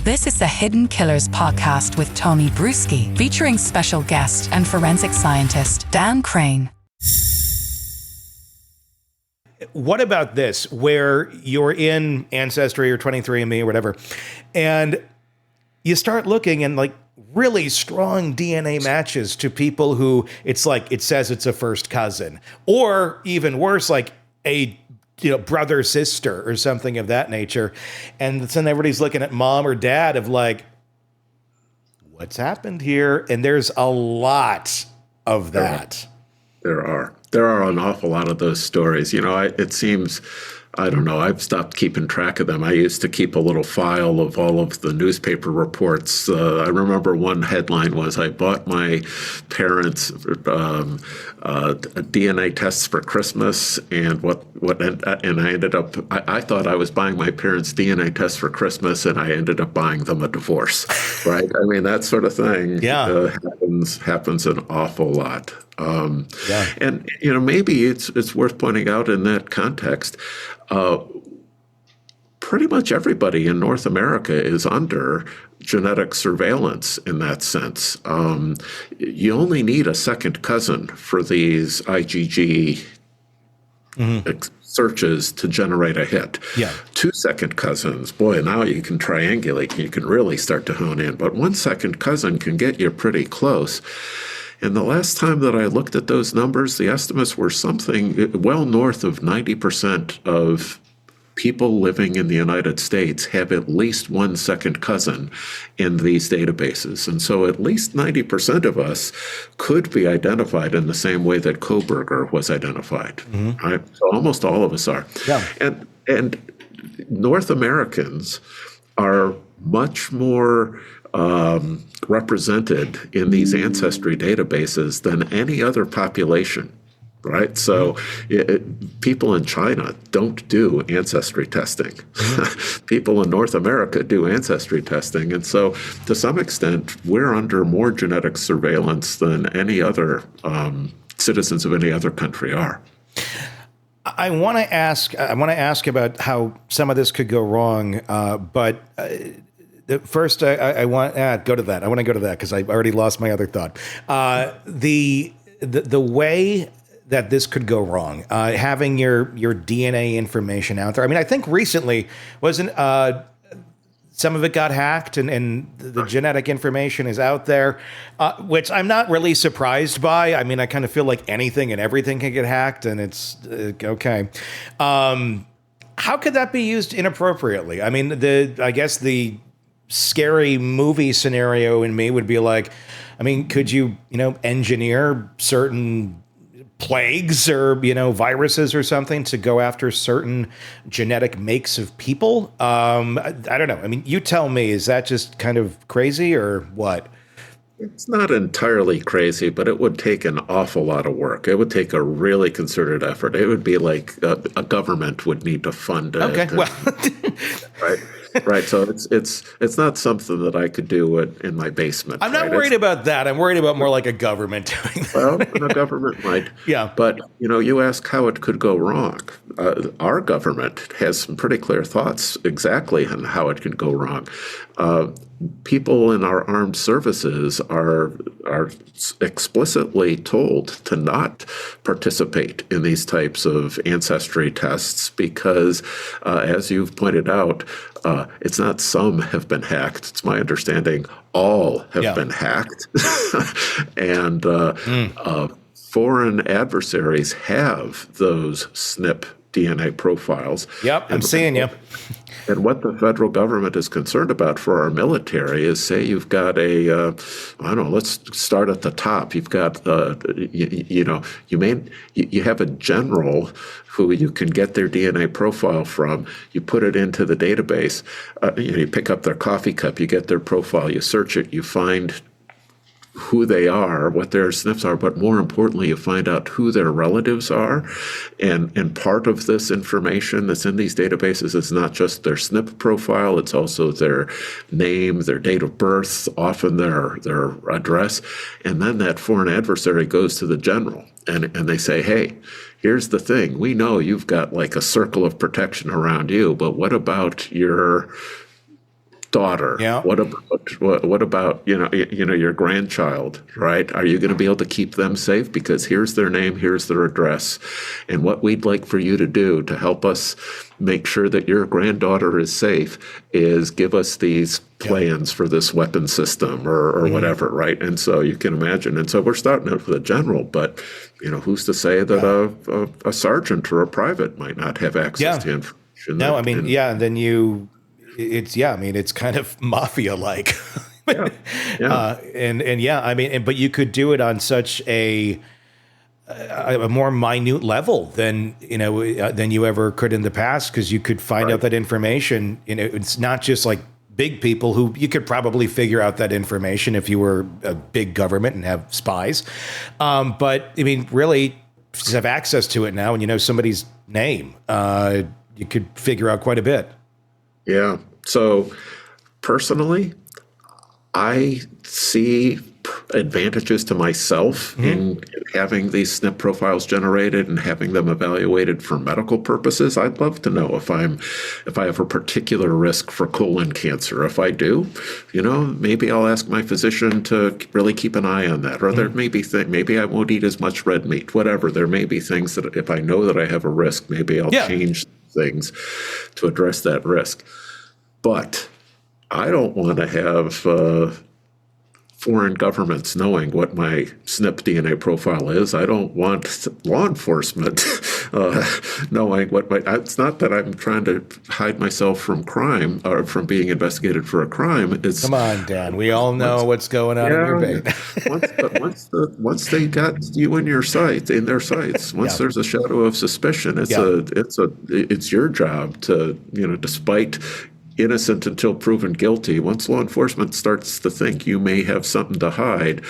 This is the Hidden Killers podcast with Tony Bruschi, featuring special guest and forensic scientist Dan Krane. What about this, where you're in Ancestry or 23andMe or whatever, and you start looking and like really strong DNA matches to people who it's like it says it's a first cousin, or even worse, like a brother, sister, or something of that nature. And then everybody's looking at mom or dad of like, what's happened here? And there's a lot of that. There are an awful lot of those stories. It seems, I don't know, I've stopped keeping track of them. I used to keep a little file of all of the newspaper reports. I remember one headline was, I bought my parents DNA tests for Christmas, and I ended up, I thought I was buying my parents' DNA tests for Christmas, and I ended up buying them a divorce, right? I mean, that sort of thing happens an awful lot. And, maybe it's worth pointing out in that context, pretty much everybody in North America is under genetic surveillance in that sense. You only need a second cousin for these IGG searches to generate a hit. Yeah. 2 second cousins, boy, now you can triangulate. You can really start to hone in. But 1 second cousin can get you pretty close. And the last time that I looked at those numbers, the estimates were something well north of 90% of people living in the United States have at least 1 second cousin in these databases. And so at least 90% of us could be identified in the same way that Kohberger was identified. Right? So almost all of us are. Yeah. And North Americans are much more represented in these ancestry databases than any other population, right? So people in China don't do ancestry testing. People in North America do ancestry testing. And so to some extent, we're under more genetic surveillance than any other citizens of any other country are. I want to ask about how some of this could go wrong, but first, I want to go to that. I want to go to that because I already lost my other thought. The way that this could go wrong, having your DNA information out there. I mean, I think recently wasn't some of it got hacked, and the genetic information is out there, which I'm not really surprised by. I mean, I kind of feel like anything and everything can get hacked, and it's okay. How could that be used inappropriately? I mean, I guess the scary movie scenario in me would be like, I mean, could you engineer certain plagues or viruses or something to go after certain genetic makes of people? I don't know. I mean, you tell me, is that just kind of crazy or what? It's not entirely crazy, but it would take an awful lot of work. It would take a really concerted effort. It would be like a government would need to fund it. Okay, well, right. Right, so it's not something that I could do in my basement. I'm not worried about that. I'm worried about more like a government doing that. Well, a government might. Yeah. But, you ask how it could go wrong. Our government has some pretty clear thoughts exactly on how it could go wrong. People in our armed services are explicitly told to not participate in these types of ancestry tests because, as you've pointed out, it's not some have been hacked. It's my understanding all have been hacked. And foreign adversaries have those SNP DNA profiles. Yep, I'm seeing you. And what the federal government is concerned about for our military is, say you've got let's start at the top. You've got, you have a general who you can get their DNA profile from. You put it into the database. You pick up their coffee cup. You get their profile. You search it. You find who they are, what their SNPs are, but more importantly, you find out who their relatives are. And part of this information that's in these databases is not just their SNP profile, it's also their name, their date of birth, often their address. And then that foreign adversary goes to the general and they say, hey, here's the thing. We know you've got like a circle of protection around you, but what about your daughter? Yeah. What about your grandchild, right? Are you going to be able to keep them safe? Because here's their name, here's their address, and what we'd like for you to do to help us make sure that your granddaughter is safe is give us these plans for this weapon system or whatever, right? And so you can imagine. And so we're starting out with a general, but who's to say that a sergeant or a private might not have access to information? No, I mean, and then it's kind of mafia-like. But you could do it on such a more minute level than you ever could in the past, because you could find out that information. It's not just like big people who you could probably figure out that information if you were a big government and have spies. But I mean, really, just have access to it now, and you know somebody's name. You could figure out quite a bit. Yeah. So personally, I see advantages to myself in having these SNP profiles generated and having them evaluated for medical purposes. I'd love to know if I have a particular risk for colon cancer. If I do, maybe I'll ask my physician to really keep an eye on that. Or there may be maybe I won't eat as much red meat, whatever. There may be things that if I know that I have a risk, maybe I'll change things to address that risk. But I don't want to have foreign governments knowing what my SNP DNA profile is. I don't want law enforcement knowing what it's not that I'm trying to hide myself from crime or from being investigated for a crime. Come on, Dan. We all know what's going on in your bait. Once they got you in their sights, once there's a shadow of suspicion, it's your job to, despite innocent until proven guilty. Once law enforcement starts to think you may have something to hide,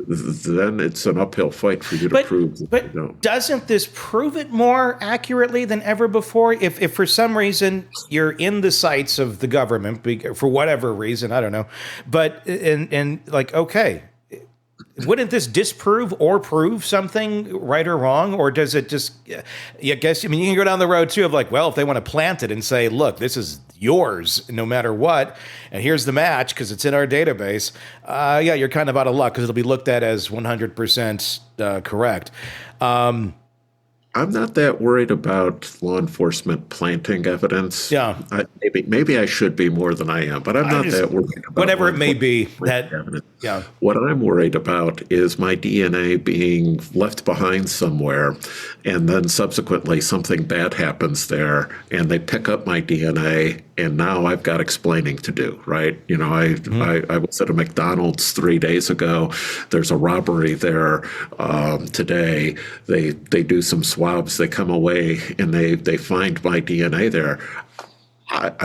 then it's an uphill fight for you to prove that you don't. Doesn't this prove it more accurately than ever before? If for some reason you're in the sights of the government, for whatever reason, I don't know, but okay, wouldn't this disprove or prove something, right or wrong? Or does it just, you can go down the road too of if they want to plant it and say, look, this is yours no matter what, and here's the match because it's in our database, you're kind of out of luck because it'll be looked at as 100% correct. I'm not that worried about law enforcement planting evidence. Yeah. Maybe I should be more than I am, but I'm not that worried about whatever it may be. Evidence. Yeah. What I'm worried about is my DNA being left behind somewhere, and then subsequently something bad happens there, and they pick up my DNA, and now I've got explaining to do, right? I was at a McDonald's 3 days ago. There's a robbery there today. They do some swabs. They come away and they find my DNA there.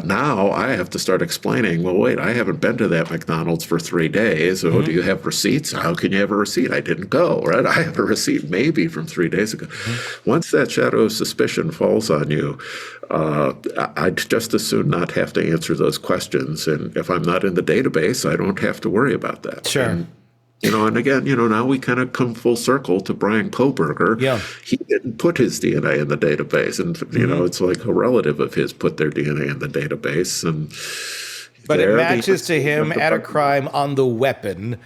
Now I have to start explaining, well, wait, I haven't been to that McDonald's for 3 days. Oh, do you have receipts? How can you have a receipt? I didn't go, right? I have a receipt maybe from 3 days ago. Once that shadow of suspicion falls on you, I'd just as soon not have to answer those questions. And if I'm not in the database, I don't have to worry about that. Sure. And again, now we kind of come full circle to Bryan Kohberger. Yeah. He didn't put his DNA in the database. And, it's like a relative of his put their DNA in the database. But it matches to him at a crime on the weapon.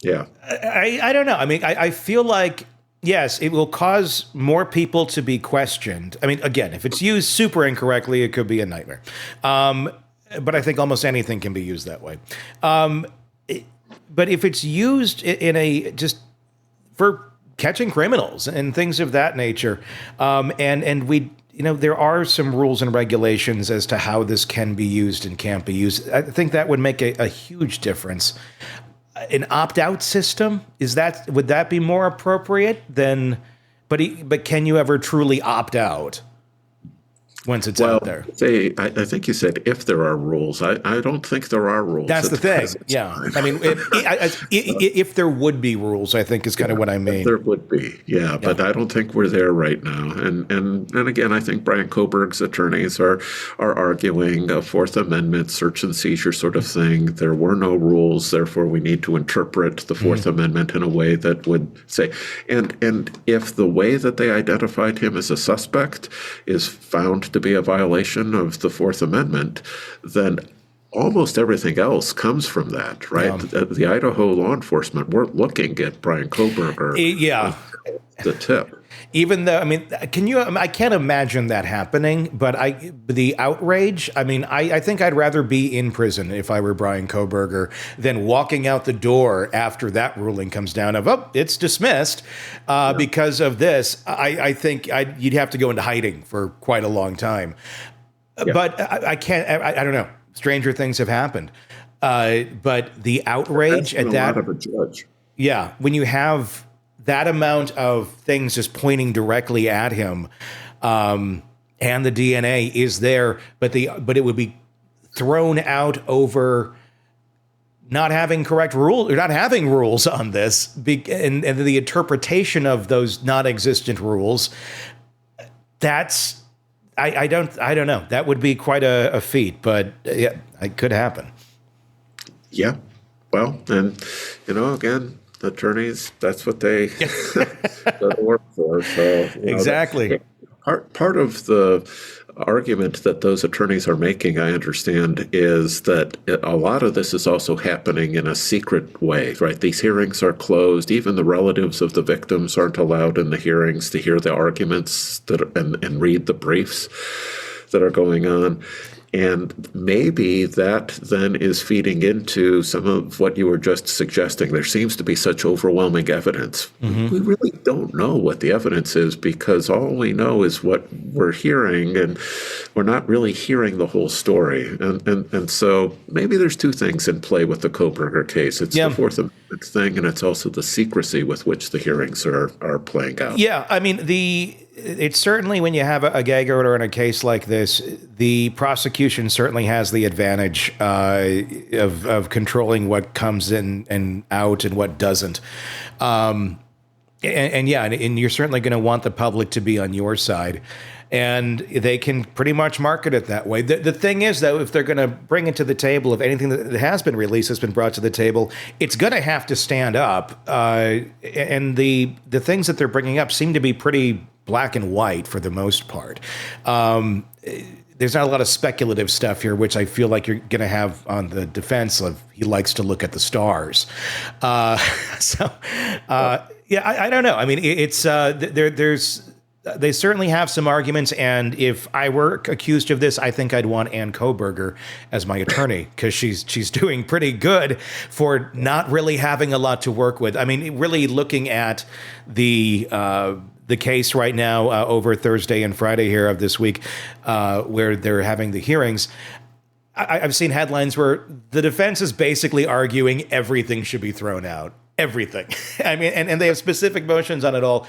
Yeah. I don't know. I mean, I feel like, yes, it will cause more people to be questioned. I mean, again, if it's used super incorrectly, it could be a nightmare. But I think almost anything can be used that way. But if it's used just for catching criminals and things of that nature, and we, there are some rules and regulations as to how this can be used and can't be used. I think that would make a huge difference. An opt-out system, would that be more appropriate than? But can you ever truly opt out once it's out there? I think you said if there are rules. I don't think there are rules. That's the thing. Yeah. I mean, if there would be rules, I think is kind of what I mean. There would be. Yeah. But I don't think we're there right now. And again, I think Bryan Kohberger's attorneys are arguing a Fourth Amendment search and seizure sort of thing. There were no rules. Therefore, we need to interpret the Fourth Amendment in a way that would say, and if the way that they identified him as a suspect is found to be a violation of the Fourth Amendment, then almost everything else comes from that, right? The Idaho law enforcement weren't looking at Bryan Kohberger. The tip. Even though, I mean, I can't imagine that happening, but the outrage, I mean, I think I'd rather be in prison if I were Bryan Kohberger than walking out the door after that ruling comes down of, oh, it's dismissed because of this. I think you'd have to go into hiding for quite a long time. Yeah. But I can't, I don't know. Stranger things have happened. But the outrage at that. A lot of a judge. Yeah. When you have that amount of things just pointing directly at him, and the DNA is there, but it would be thrown out over not having correct rules or not having rules on this, and the interpretation of those non-existent rules. That's I don't know. That would be quite a feat, but yeah, it could happen. Yeah. Well, and again. Attorneys, that's what they work for. So exactly. Part of the argument that those attorneys are making, I understand, is that a lot of this is also happening in a secret way, right? These hearings are closed. Even the relatives of the victims aren't allowed in the hearings to hear the arguments and read the briefs that are going on. And maybe that then is feeding into some of what you were just suggesting. There seems to be such overwhelming evidence. Mm-hmm. We really don't know what the evidence is because all we know is what we're hearing, and we're not really hearing the whole story. And so maybe there's two things in play with the Kohberger case. It's the Fourth Amendment thing, and it's also the secrecy with which the hearings are playing out. Yeah, I mean, it's certainly when you have a gag order in a case like this, the prosecution certainly has the advantage of controlling what comes in and out and what doesn't. And you're certainly going to want the public to be on your side. And they can pretty much market it that way. The thing is, though, if they're going to bring it to the table, if anything that has been released has been brought to the table, it's going to have to stand up. And the things that they're bringing up seem to be pretty black and white for the most part. There's not a lot of speculative stuff here, which I feel like you're going to have on the defense of he likes to look at the stars. I don't know. I mean, it's they certainly have some arguments, and if I were accused of this, I think I'd want Ann Kohberger as my attorney because she's doing pretty good for not really having a lot to work with. I mean, really looking at the case right now over Thursday and Friday here of this week, where they're having the hearings. I've seen headlines where the defense is basically arguing everything should be thrown out. Everything. I mean, and they have specific motions on it all.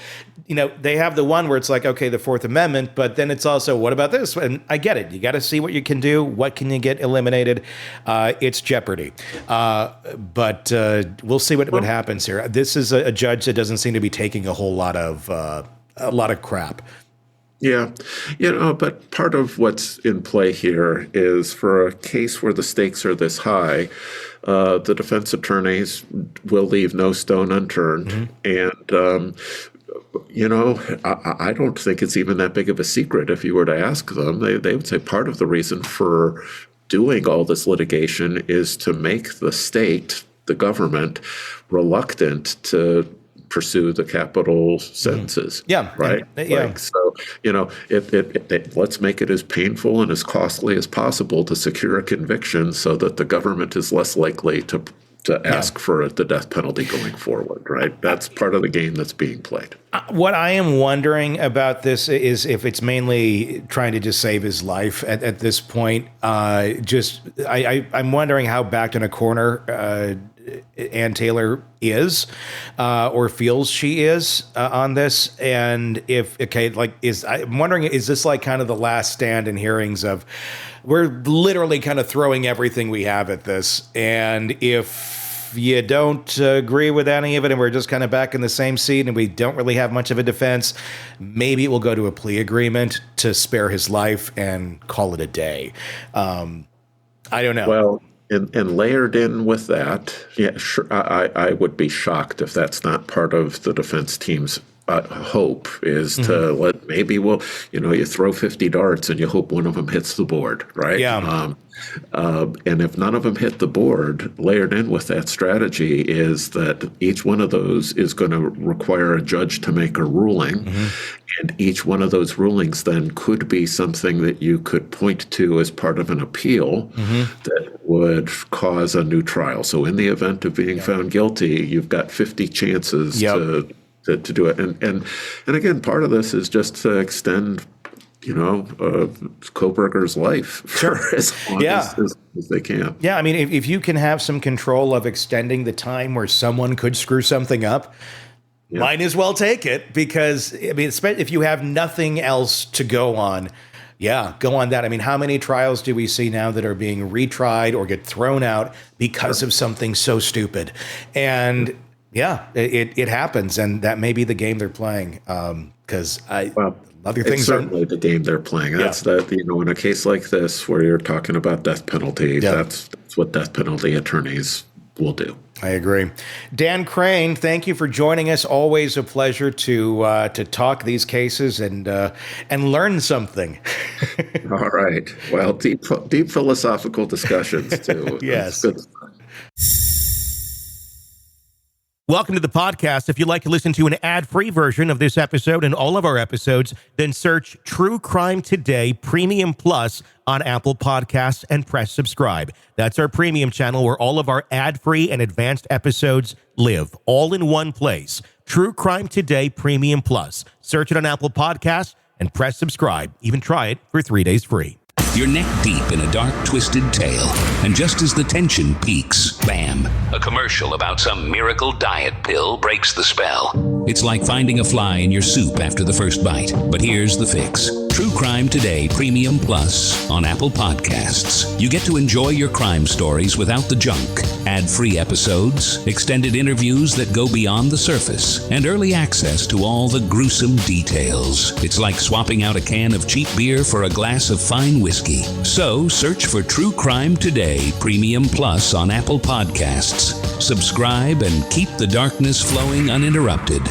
They have the one where it's like, okay, the Fourth Amendment, but then it's also, what about this? And I get it. You got to see what you can do. What can you get eliminated? It's jeopardy. But we'll see what happens here. This is a judge that doesn't seem to be taking a whole lot of crap. Yeah. But part of what's in play here is for a case where the stakes are this high, the defense attorneys will leave no stone unturned. Mm-hmm. And, I don't think it's even that big of a secret if you were to ask them. They would say part of the reason for doing all this litigation is to make the state, the government, reluctant to pursue the capital sentences. Yeah. Right. So, let's make it as painful and as costly as possible to secure a conviction so that the government is less likely to ask for the death penalty going forward. Right. That's part of the game that's being played. What I am wondering about this is if it's mainly trying to just save his life at this point. I'm wondering how backed in a corner Ann Taylor is or feels she is on this. And I'm wondering, is this like kind of the last stand in hearings of we're literally kind of throwing everything we have at this. And if you don't agree with any of it and we're just kind of back in the same seat and we don't really have much of a defense, maybe we'll go to a plea agreement to spare his life and call it a day. I don't know. Well, and layered in with that, yeah, sure, I would be shocked if that's not part of the defense team's hope is to let maybe you throw 50 darts and you hope one of them hits the board, right? Yeah. And if none of them hit the board, layered in with that strategy is that each one of those is going to require a judge to make a ruling. And each one of those rulings then could be something that you could point to as part of an appeal that would cause a new trial. So in the event of being found guilty, you've got 50 chances to do it. And again, part of this is just to extend Kohberger's life for as long as they can. Yeah, I mean, if you can have some control of extending the time where someone could screw something up, might as well take it, because, I mean, if you have nothing else to go on, go on that. I mean, how many trials do we see now that are being retried or get thrown out because of something so stupid? And it happens, and that may be the game they're playing. Because other things it's certainly the game they're playing. That's that, in a case like this where you're talking about death penalty, that's what death penalty attorneys will do. I agree. Dan Krane, thank you for joining us. Always a pleasure to talk these cases and learn something. All right. Well, deep philosophical discussions too. Yes. Good. Welcome to the podcast. If you'd like to listen to an ad-free version of this episode and all of our episodes, then search True Crime Today Premium Plus on Apple Podcasts and press subscribe. That's our premium channel where all of our ad-free and advanced episodes live, all in one place. True Crime Today Premium Plus. Search it on Apple Podcasts and press subscribe. Even try it for 3 days free. You're neck deep in a dark, twisted tale, and just as the tension peaks, bam, a commercial about some miracle diet pill breaks the spell. It's like finding a fly in your soup after the first bite, but here's the fix. True Crime Today Premium Plus on Apple Podcasts. You get to enjoy your crime stories without the junk, ad-free episodes, extended interviews that go beyond the surface, and early access to all the gruesome details. It's like swapping out a can of cheap beer for a glass of fine whiskey. So search for True Crime Today Premium Plus on Apple Podcasts. Subscribe and keep the darkness flowing uninterrupted.